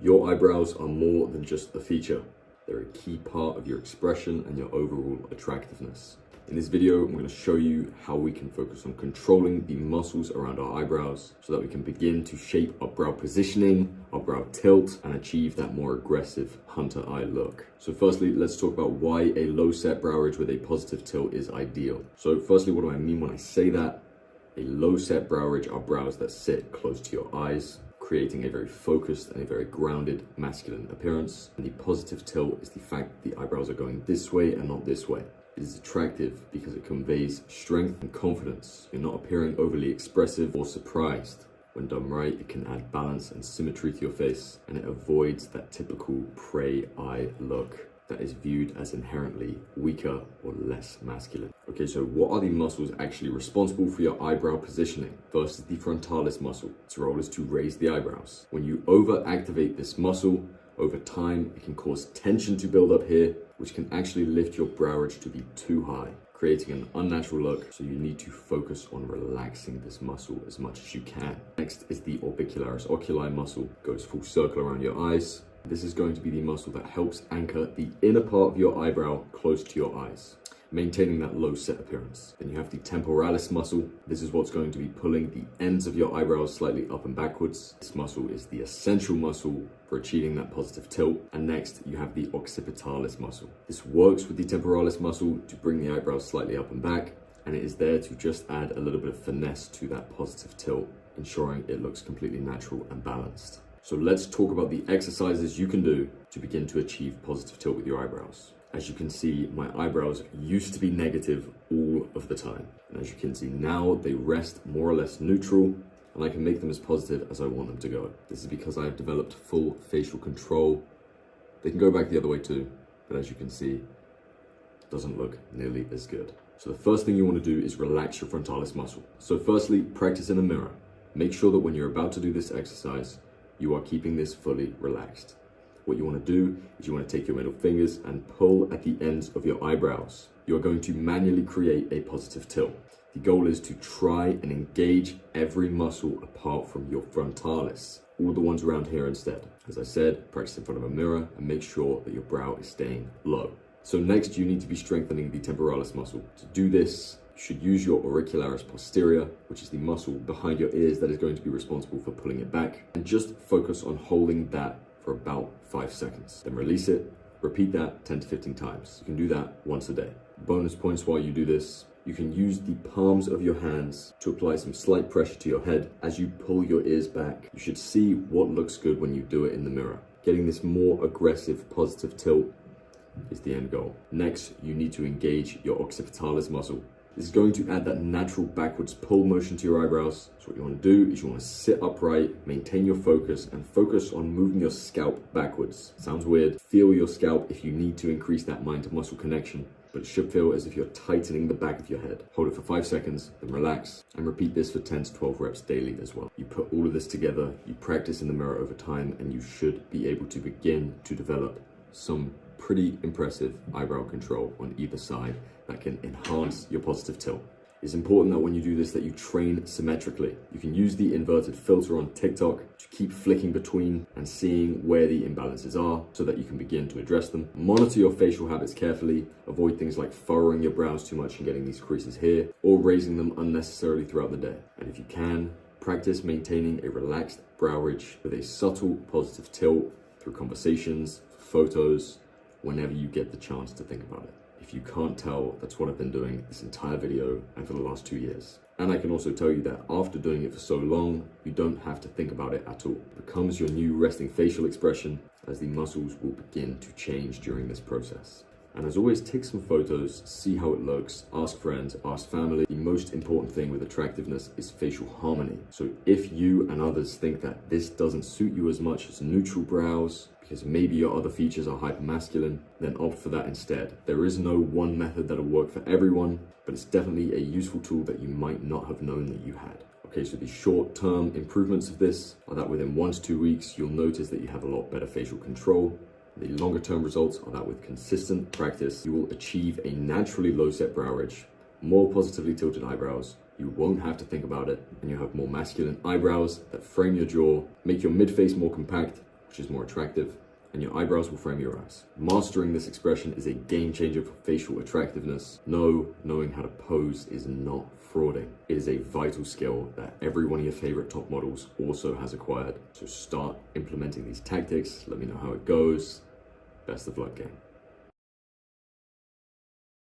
Your eyebrows are more than just a feature. They're a key part of your expression and your overall attractiveness. In this video, I'm going to show you how we can focus on controlling the muscles around our eyebrows so that we can begin to shape our brow positioning, our brow tilt, and achieve that more aggressive hunter eye look. So firstly, let's talk about why a low set brow ridge with a positive tilt is ideal. So firstly, what do I mean when I say that? A low set brow ridge are brows that sit close to your eyes, creating a very focused and a very grounded masculine appearance. And the positive tilt is the fact that the eyebrows are going this way and not this way. It is attractive because it conveys strength and confidence. You're not appearing overly expressive or surprised. When done right, it can add balance and symmetry to your face, and it avoids that typical prey eye look that is viewed as inherently weaker or less masculine. Okay, so what are the muscles actually responsible for your eyebrow positioning? First is the frontalis muscle. Its role is to raise the eyebrows. When you overactivate this muscle, over time, it can cause tension to build up here, which can actually lift your brow ridge to be too high, creating an unnatural look. So you need to focus on relaxing this muscle as much as you can. Next is the orbicularis oculi muscle. It goes full circle around your eyes. This is going to be the muscle that helps anchor the inner part of your eyebrow close to your eyes, maintaining that low set appearance. Then you have the temporalis muscle. This is what's going to be pulling the ends of your eyebrows slightly up and backwards. This muscle is the essential muscle for achieving that positive tilt. And next, you have the occipitalis muscle. This works with the temporalis muscle to bring the eyebrows slightly up and back, and it is there to just add a little bit of finesse to that positive tilt, ensuring it looks completely natural and balanced. So let's talk about the exercises you can do to begin to achieve positive tilt with your eyebrows. As you can see, my eyebrows used to be negative all of the time. And as you can see now, they rest more or less neutral, and I can make them as positive as I want them to go. This is because I have developed full facial control. They can go back the other way too, but as you can see, it doesn't look nearly as good. So the first thing you want to do is relax your frontalis muscle. So firstly, practice in the mirror. Make sure that when you're about to do this exercise, you are keeping this fully relaxed. What you want to do is you want to take your middle fingers and pull at the ends of your eyebrows. You are going to manually create a positive tilt. The goal is to try and engage every muscle apart from your frontalis, all the ones around here instead. As I said, practice in front of a mirror and make sure that your brow is staying low. So next, you need to be strengthening the temporalis muscle. To do this, you should use your auricularis posterior, which is the muscle behind your ears that is going to be responsible for pulling it back, and just focus on holding that for about 5 seconds. Then release it. Repeat that 10 to 15 times. You can do that once a day. Bonus points while you do this. You can use the palms of your hands to apply some slight pressure to your head as you pull your ears back. You should see what looks good when you do it in the mirror. Getting this more aggressive positive tilt is the end goal. Next, you need to engage your occipitalis muscle. This is going to add that natural backwards pull motion to your eyebrows. So what you want to do is you want to sit upright, maintain your focus, and focus on moving your scalp backwards. Sounds weird. Feel your scalp if you need to increase that mind to muscle connection, but it should feel as if you're tightening the back of your head. Hold it for 5 seconds, then relax, and repeat this for 10 to 12 reps daily as well. You put all of this together, you practice in the mirror over time, and you should be able to begin to develop some pretty impressive eyebrow control on either side that can enhance your positive tilt. It's important that when you do this that you train symmetrically. You can use the inverted filter on TikTok to keep flicking between and seeing where the imbalances are so that you can begin to address them. Monitor your facial habits carefully. Avoid things like furrowing your brows too much and getting these creases here, or raising them unnecessarily throughout the day. And if you can, practice maintaining a relaxed brow ridge with a subtle positive tilt through conversations, photos, whenever you get the chance to think about it. If you can't tell, that's what I've been doing this entire video and for the last 2 years. And I can also tell you that after doing it for so long, you don't have to think about it at all. It becomes your new resting facial expression as the muscles will begin to change during this process. And as always, take some photos, see how it looks, ask friends, ask family. The most important thing with attractiveness is facial harmony. So if you and others think that this doesn't suit you as much as neutral brows, because maybe your other features are hypermasculine, then opt for that instead. There is no one method that'll work for everyone, but it's definitely a useful tool that you might not have known that you had. Okay, so the short-term improvements of this are that within 1 to 2 weeks, you'll notice that you have a lot better facial control. The longer term results are that with consistent practice, you will achieve a naturally low set brow ridge, more positively tilted eyebrows, you won't have to think about it, and you have more masculine eyebrows that frame your jaw, make your mid-face more compact, which is more attractive, and your eyebrows will frame your eyes. Mastering this expression is a game changer for facial attractiveness. Knowing how to pose is not frauding. It is a vital skill that every one of your favorite top models also has acquired. So start implementing these tactics. Let me know how it goes. Best of luck, gang.